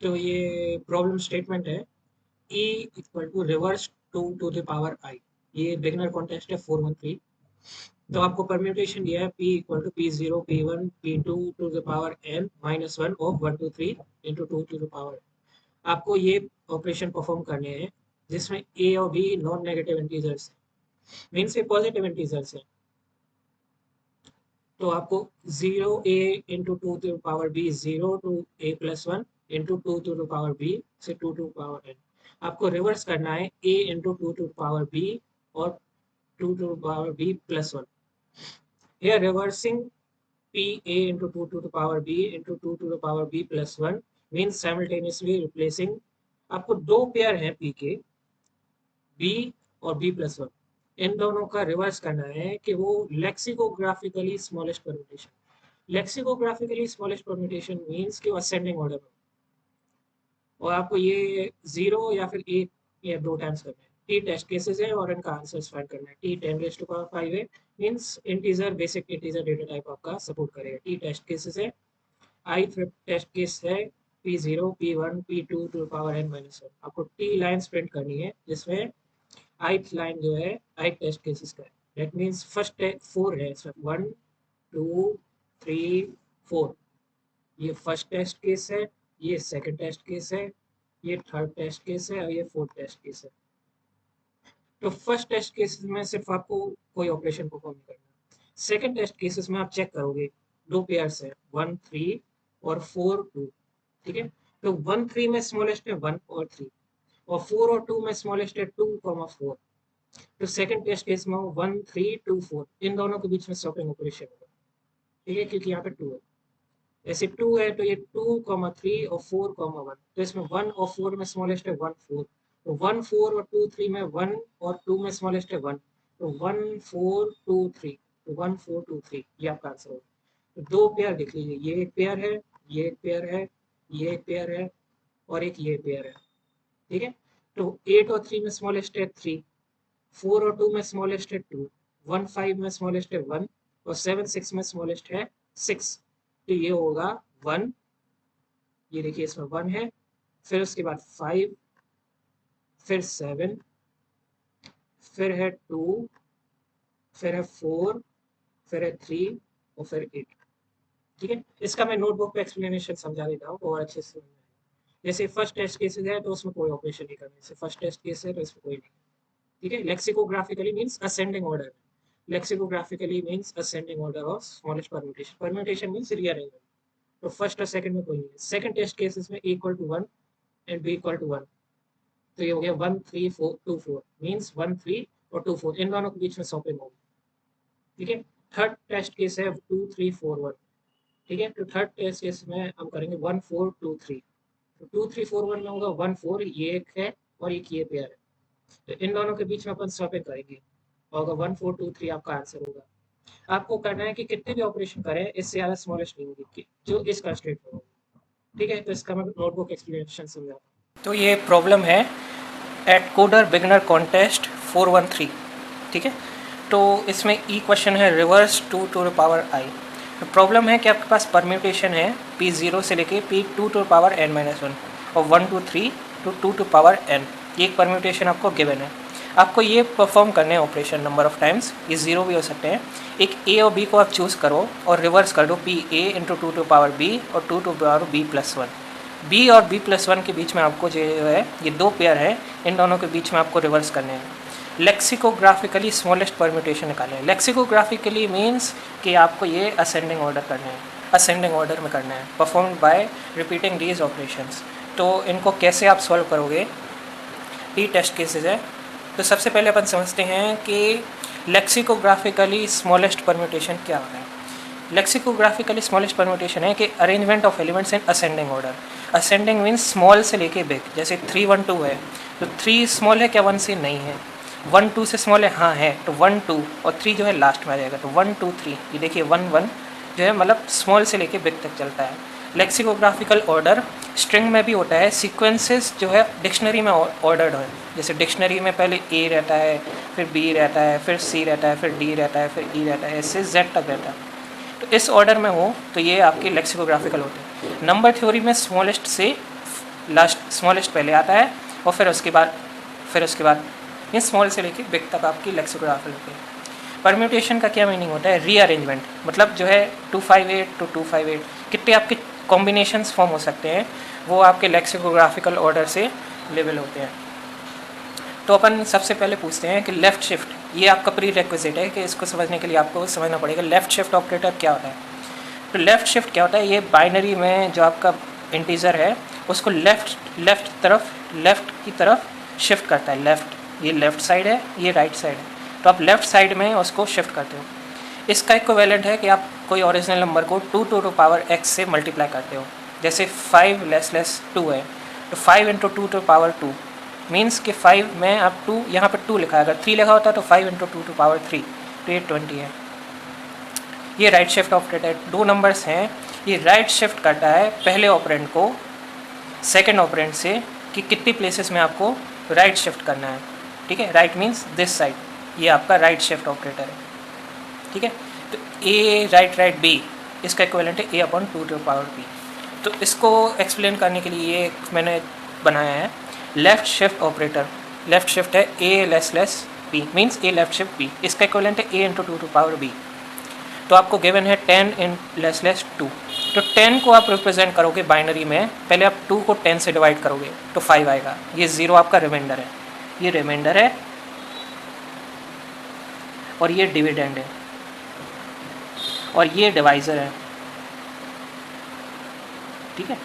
तो ये problem statement है e equal to reverse 2 to the power i। ये बिगनर कॉन्टेस्ट है 413। तो आपको परम्यूटेशन दिया है p equal to p0 p1 p2 to the power n minus 1 of 1 2 3 into 2 to the power. आपको ये ऑपरेशन परफॉर्म करने हैं जिसमें a और b नॉन नेगेटिव इंटीजर्स हैं, मीन्स ये पॉजिटिव इंटीजर्स हैं। तो आपको 0a into two to power b 0 to a plus 1 into two to power b से 2 टू पावर n। आपको रिवर्स करना है a into two to power b और 2 to power b plus 1। Here reversing pa into 2 to the power b into 2 to the power b plus 1 means simultaneously replacing। आपको दो pair हैं p के, b और b plus 1। इन दोनों का reverse करना है कि वो lexicographically smallest permutation. Lexicographically smallest permutation means कि वो असेंडिंग ऑर्डर में, और आपको ये 0 या फिर 1 या 2 टाइम्स करना है। टी टेस्ट केसेस है और इनका आंसर्स फाइंड करना है। टी 10 रेज़ टू पावर 5 है, means integer basic integer data type आपका सपोर्ट करेगा। टी टेस्ट केसेस है। आई टेस्ट केस है p0 p1 p2 to power n minus 1। आपको टी लाइन्स प्रिंट करनी है जिसमें ith लाइन जो है ith टेस्ट केसेस का है। दैट मीन्स फर्स्ट 4 है इसमें 1 2 3 4। ये फर्स्ट टेस्ट केस है, ये सेकंड टेस्ट केस है, ये थर्ड टेस्ट केस है और ये फोर्थ टेस्ट केस है। तो फर्स्ट टेस्ट केसेस में सिर्फ आपको कोई ऑपरेशन परफॉर्म करना है। सेकंड टेस्ट केसेस में आप चेक करोगे दो पेयर्स है 1 3 और 4 2। ठीक है, तो 1 3 में स्मॉलेस्ट है 1 और 3, और 4 और 2 में स्मॉलेस्ट है 2 4। तो सेकंड टेस्ट केस में 1 3 2 4 इन दोनों के बीच में स्वैपिंग ऑपरेशन होगा। ठीक है, क्योंकि यहाँ पे 2 है। ऐसे 2 है तो ये 2 3 और 4 1। तो इसमें 1 और 4 में स्मॉलेस्ट है 1 4। तो 1 4 और 2 3 में 1 और 2 में स्मॉलेस्ट है 1। तो 1 4 2 3। तो 1 4 2 3 ये आपका आंसर होगा। तो दो पेयर देख लीजिए, ये एक पेयर है, ये एक पेयर है, ये एक पेयर है और एक ये पेयर है। ठीक है, तो 8 और 3 में स्मॉलेस्ट है 3, 4 और 2 में स्मॉलेस्ट है 2, 1 5 में स्मॉलेस्ट है 1 और 7 6 में स्मॉलेस्ट है 6। तो ये होगा 1, ये देखिए इसमें 1 है, फिर उसके बाद 5, फिर 7, फिर है 2, फिर है 4, फिर है 3 और फिर 8। ठीक है, इसका मैं नोटबुक पे एक्सप्लेनेशन समझा देता हूँ और अच्छे से। जैसे फर्स्ट टेस्ट केसेस है तो उसमें कोई ऑपरेशन नहीं करना, जैसे फर्स्ट टेस्ट केस है तो इसमें कोई नहीं। ठीक है, lexicographically means ascending order. Lexicographically means ascending order of smallest permutation. Permutation means rearrangement. तो फर्स्ट और सेकंड में कोई नहीं है। सेकंड टेस्ट केसेस में equal to 1 and B equal to 1। तो ये हो गया 1 3 4 2 4 मीन्स 1 3 और 2 4 इन दोनों के बीच में स्वैपिंग होगी। ठीक है, थर्ड टेस्ट केस है 2 3 4 1। ठीक है, तो थर्ड टेस्ट केस में हम करेंगे 1 4 2 3। तो 2 3 4 1 में होगा 1 4, ये एक है और एक ये पेयर है। तो इन दोनों के बीच में अपन स्वैपिंग करेंगे और 1 4 2 3 आपका आंसर होगा। आपको करना है कि कितने भी ऑपरेशन करें इससे ज़्यादा स्मॉलेस्ट नहीं होगी जो इस कंस्ट्रेंट में होगी। ठीक है, तो इसका मैं नोटबुक एक्सप्लेनेशन समझाता हूँ। तो ये प्रॉब्लम है एट कोडर बिगनर कॉन्टेस्ट 413। ठीक है, तो इसमें ई क्वेश्चन है रिवर्स 2 टू द पावर आई। तो प्रॉब्लम है कि आपके पास परम्यूटेशन है P0 से लेके P2 to the power n minus 1 और 1 2 3 टू 2 टू पावर n। ये एक परम्यूटेशन आपको गिवन है। आपको ये परफॉर्म करने हैं ऑपरेशन नंबर ऑफ टाइम्स, ये 0 भी हो सकते हैं। एक a और b को आप चूज़ करो और रिवर्स कर दो P a into 2 to power b और 2 to power b plus 1। b और b प्लस 1 के बीच में आपको जो है ये दो पेयर है, इन दोनों के बीच में आपको रिवर्स करने हैं। लेक्सिकोग्राफिकली स्मॉलेस्ट परम्यूटेशन निकालें। लेक्सिकोग्राफिकली मीन्स कि आपको ये असेंडिंग ऑर्डर करने हैं, असेंडिंग ऑर्डर में करना है, performed by repeating these operations. तो इनको कैसे आप सॉल्व करोगे, टी टेस्ट केसेस है। तो सबसे पहले अपन समझते हैं कि लेक्सिकोग्राफिकली स्मॉलेस्ट परम्यूटेशन क्या है। लेक्सिकोग्राफिकली स्मॉलेस्ट परम्यूटेशन है कि arrangement of elements in ascending order. Ascending means small से लेके बिग। जैसे 3 1 2 है तो 3 स्मॉल है क्या 1 से? नहीं है। 1 2 से स्मॉल है? हाँ है। तो 1 2 और 3 जो है लास्ट में आ जाएगा। तो 1 2 3 ये देखिए 1 1 जो है मतलब स्मॉल से लेके बिग तक चलता है। लेक्सिकोग्राफिकल ऑर्डर स्ट्रिंग में भी होता है। सीक्वेंसेस जो है डिक्शनरी में ऑर्डर्ड है। जैसे डिक्शनरी में पहले ए रहता है, फिर बी रहता है, फिर सी रहता है, फिर डी रहता है, फिर ई रहता है, इससे जेड तक रहता है। तो इस ऑर्डर में हो तो ये आपके लेक्सिकोग्राफिकल होते हैं। नंबर थ्योरी में स्मॉलेस्ट से लास्ट स्मॉलेस्ट पहले आता है और फिर उसके बाद ये स्मॉल से लेके बिग तक आपकी लेक्सिकोग्राफी होती है। परम्यूटेशन का क्या मीनिंग होता है? रीअरेंजमेंट, मतलब जो है 258 to 258 कितने आपके कॉम्बिनेशंस फॉर्म हो सकते हैं, वो आपके लेक्सिकोग्राफिकल ऑर्डर से लेवल होते हैं। तो अपन सबसे पहले पूछते हैं कि लेफ़्ट शिफ्ट, ये आपका प्री रिक्विजिट है कि इसको समझने के लिए आपको समझना पड़ेगा लेफ़्ट शिफ्ट ऑपरेटर क्या होता है। तो लेफ़्ट शिफ्ट क्या होता है? ये बाइनरी में जो आपका इंटीजर है उसको लेफ़्ट की तरफ शिफ्ट करता है। लेफ़्ट, ये लेफ़्ट साइड है, ये राइट साइड है, तो आप लेफ़्ट साइड में उसको शिफ्ट करते हो। इसका इक्विवेलेंट है कि आप कोई ओरिजिनल नंबर को 2 to the power x से मल्टीप्लाई करते हो। जैसे 5 लेस 2 है, तो 5 into 2 to the power 2 means कि 5 में आप 2 यहाँ पर 2 लिखा है, अगर 3 लिखा होता तो 5 into 2 to the power 3, तो ये 20 है। ये राइट शिफ्ट ऑपरेटर, दो नंबर्स हैं, ये राइट शिफ्ट करता है पहले ऑपरेंड को सेकेंड ऑपरेंड से कि कितनी प्लेसेस में आपको राइट शिफ्ट करना है। ठीक है, राइट मीन्स दिस साइड, ये आपका राइट शिफ्ट ऑपरेटर है। ठीक है, तो ए राइट बी, इसका इक्विवेलेंट है a/2 to the power b। तो इसको एक्सप्लेन करने के लिए ये मैंने बनाया है left shift operator. Left shift है a less b means a left shift b, इसका इक्विवेलेंट है a into 2 to the power b। तो आपको गिवन है 10 in लेस 2, तो 10 को आप रिप्रेजेंट करोगे बाइनरी में, पहले आप 2 को 10 से डिवाइड करोगे तो 5 आएगा, ये 0 आपका रिमाइंडर है, ये रिमाइंडर है और ये डिविडेंड है और ये डिवाइज़र है। ठीक है,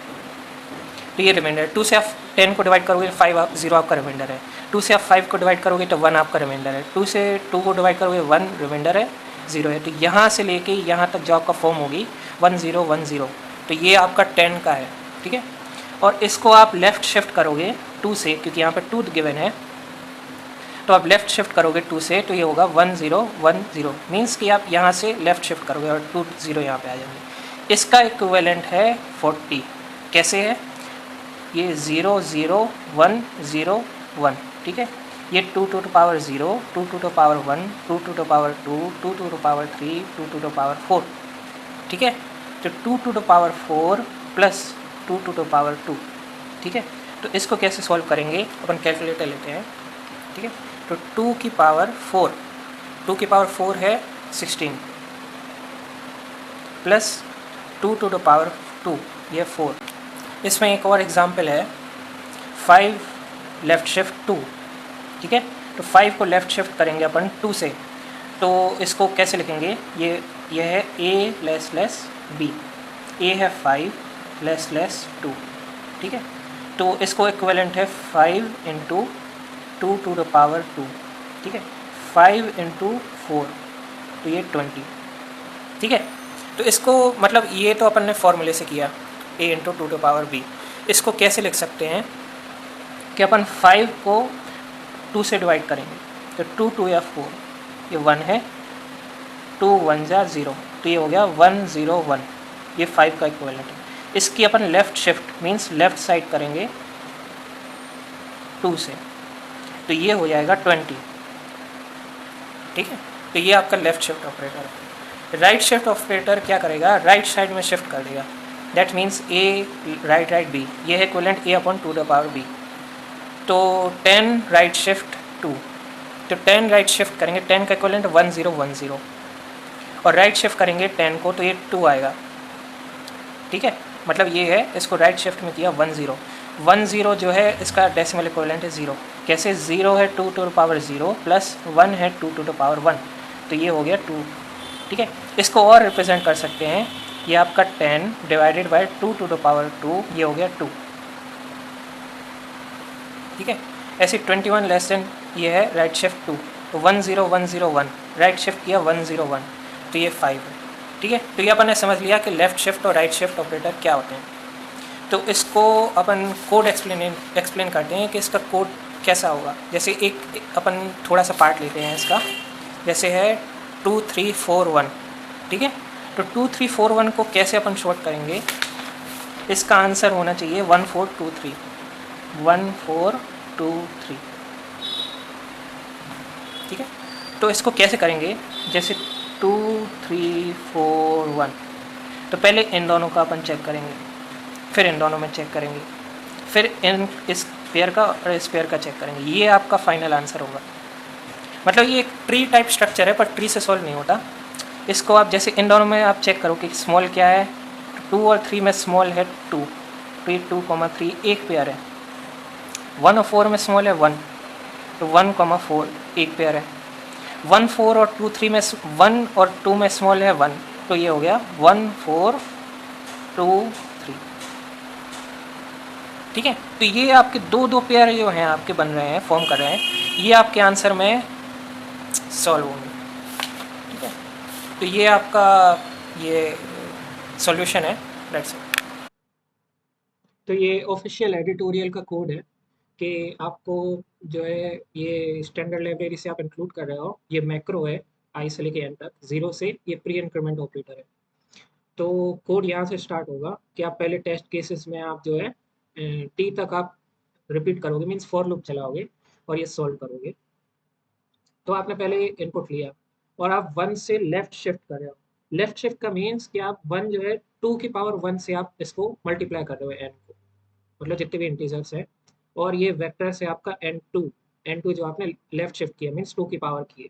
तो ये रिमाइंडर है। 2 से आप 10 को डिवाइड करोगे तो 5 0 आपका रिमाइंडर है। 2 से आप 5 को डिवाइड करोगे तो 1 आपका रिमाइंडर है। 2 से 2 को डिवाइड करोगे 1 रिमाइंडर है, 0 है। तो यहाँ से लेके यहाँ तक जो आपका फॉर्म होगी 1 0 1 0, तो ये आपका 10 का है। ठीक है, और इसको आप लेफ़्ट शिफ्ट करोगे 2 से, क्योंकि यहाँ पर 2 गिवन है, तो आप लेफ़्ट शिफ्ट करोगे 2 से, तो ये होगा 1 0 1 0 मीन्स कि आप यहाँ से लेफ़्ट शिफ्ट करोगे और 2 0 यहाँ पे आ जाएंगे। इसका इक्विवेलेंट है 40। कैसे है? ये 0 0 1 0 1। ठीक है, ये 2 to the power 0, 2 to the power 1, 2 to the power 2, 2 to the power 3, 2 to the power 4। ठीक है, तो 2 to the power 4 plus 2 to the power 2। ठीक है, तो इसको कैसे सॉल्व करेंगे? अपन कैलकुलेटर लेते हैं। ठीक है, तो 2 की पावर 4, 2 की पावर 4 है 16 प्लस 2 to the power 2, ये 4। इसमें एक और एग्जाम्पल है 5 लेफ़्ट शिफ्ट 2। ठीक है, तो 5 को लेफ़्ट शिफ्ट करेंगे अपन 2 से, तो इसको कैसे लिखेंगे? ये है a लेस b, a है 5 लेस 2। ठीक है, तो इसको इक्विवेलेंट है 5 into 2 to the power 2। ठीक है, 5 into 4, तो ये 20। ठीक है, तो इसको मतलब ये तो अपन ने फॉर्मूले से किया a into 2 to the power b। इसको कैसे लिख सकते हैं कि अपन 5 को 2 से डिवाइड करेंगे, तो 2 2 या 4, ये 1 है, 2 1 जा 0, तो ये हो गया 1 0 1, ये 5 का इक्विवेलेंट है। इसकी अपन left shift means left side करेंगे 2 से, तो ये हो जाएगा 20। ठीक है, तो ये आपका लेफ़्ट शिफ्ट ऑपरेटर है। राइट शिफ्ट ऑपरेटर क्या करेगा? राइट साइड में शिफ्ट कर देगा, that means a right b, ये है equivalent a/2 to the power b। तो 10 राइट शिफ्ट 2, तो 10 राइट शिफ्ट करेंगे, 10 का इक्विवेलेंट 1 0 1 0, और राइट शिफ्ट करेंगे 10 को, तो ये 2 आएगा। ठीक है, मतलब ये है, इसको राइट शिफ्ट में किया 1 0 1 0, जो है इसका डेसिमल इक्विवेलेंट है 0। कैसे? 0 है 2 to the power 0 प्लस 1 है 2 to the power 1, तो ये हो गया 2। ठीक है, इसको और रिप्रेजेंट कर सकते हैं, ये आपका 10 divided by 2 to the power 2, ये हो गया 2। ठीक है, ऐसे 21 लेस देन ये है राइट शिफ्ट 2, तो 1 0 1 0 1, राइट शिफ्ट किया 1 0 1, तो ये 5 है। ठीक है, तो ये अपन ने समझ लिया कि लेफ़्ट शिफ्ट और राइट शिफ्ट ऑपरेटर क्या होते हैं। तो इसको अपन कोड एक्सप्लेन करते हैं कि इसका कोड कैसा होगा। जैसे एक अपन थोड़ा सा पार्ट लेते हैं इसका, जैसे है 2 3 4 1। ठीक है, तो 2 3 4 1 को कैसे अपन शॉर्ट करेंगे? इसका आंसर होना चाहिए 1 4 2 3, 1 4 2 3। ठीक है, तो इसको कैसे करेंगे? जैसे 2 3 4 1, तो पहले इन दोनों का अपन चेक करेंगे, फिर इन दोनों में चेक करेंगे, फिर इन इस पेयर का और इस पेयर का चेक करेंगे, ये आपका फाइनल आंसर होगा। मतलब ये एक ट्री टाइप स्ट्रक्चर है, पर ट्री से सॉल्व नहीं होता। इसको आप जैसे इन दोनों में आप चेक करो कि स्मॉल क्या है, 2 और 3 में स्मॉल है 2, 2, 3 एक पेयर है। 1 और 4 में स्मॉल है 1, तो 1, 4 एक पेयर है। 1, 4 और 2, 3 में 1 और 2 में स्मॉल है 1, तो ये हो गया 1, 4, 2, 3। ठीक है, तो ये आपके दो पेयर जो हैं आपके बन रहे हैं, फॉर्म कर रहे हैं, ये आपके आंसर में सॉल्व होंगे। ठीक है, तो ये आपका ये सॉल्यूशन है, दैट्स इट। तो ये ऑफिशियल एडिटोरियल का कोड है कि आपको जो है ये स्टैंडर्ड लाइब्रेरी से आप इंक्लूड कर रहे हो, ये मैक्रो है आई से लेके एन तक, जीरो से ये प्री इंक्रीमेंट ऑपरेटर है। तो कोड यहाँ से स्टार्ट होगा कि आप पहले टेस्ट केसेस में आप जो है टी तक आप रिपीट करोगे, मीन्स फॉर लूप चलाओगे और ये सॉल्व करोगे। तो आपने पहले इनपुट लिया और आप वन से लेफ्ट शिफ्ट कर रहे हो। लेफ्ट शिफ्ट का मीन्स कि आप वन जो है 2 की पावर 1 से आप इसको मल्टीप्लाई कर रहे हो एन को, मतलब जितने भी इंटीजर्स हैं। और ये वेक्टर से आपका एन टू जो आपने लेफ्ट शिफ्ट किया मीन्स 2 की पावर की है।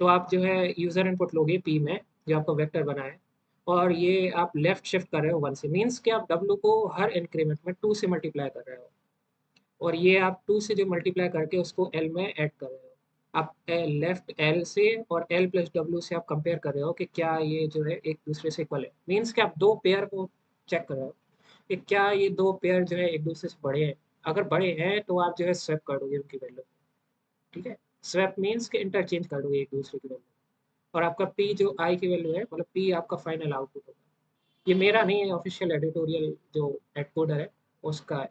तो आप जो है यूज़र इनपुट लोगे पी में जो आपका वेक्टर बना है, और ये आप लेफ्ट शिफ्ट कर रहे हो 1 से, मीन्स कि आप डब्ल्यू को हर इंक्रीमेंट में 2 से मल्टीप्लाई कर रहे हो, और ये आप 2 से जो मल्टीप्लाई करके उसको एल में ऐड कर रहे हो। आप लेफ्ट एल से और एल प्लस डब्ल्यू से आप कंपेयर कर रहे हो कि क्या ये जो है एक दूसरे से इक्वल है, मीन्स कि आप दो पेयर को चेक कर रहे हो कि क्या ये दो पेयर जो है एक दूसरे से बड़े हैं। अगर बड़े हैं तो आप जो है स्वैप कर दोगे उनकी वैल्यू। ठीक है, स्वैप मीन्स कि इंटरचेंज कर दोगे एक दूसरे की वैल्यू, और आपका पी जो आई की वैल्यू है, मतलब पी आपका फाइनल आउटपुट होगा। ये मेरा नहीं है, ऑफिशियल एडिटोरियल जो एडकोडर है उसका है।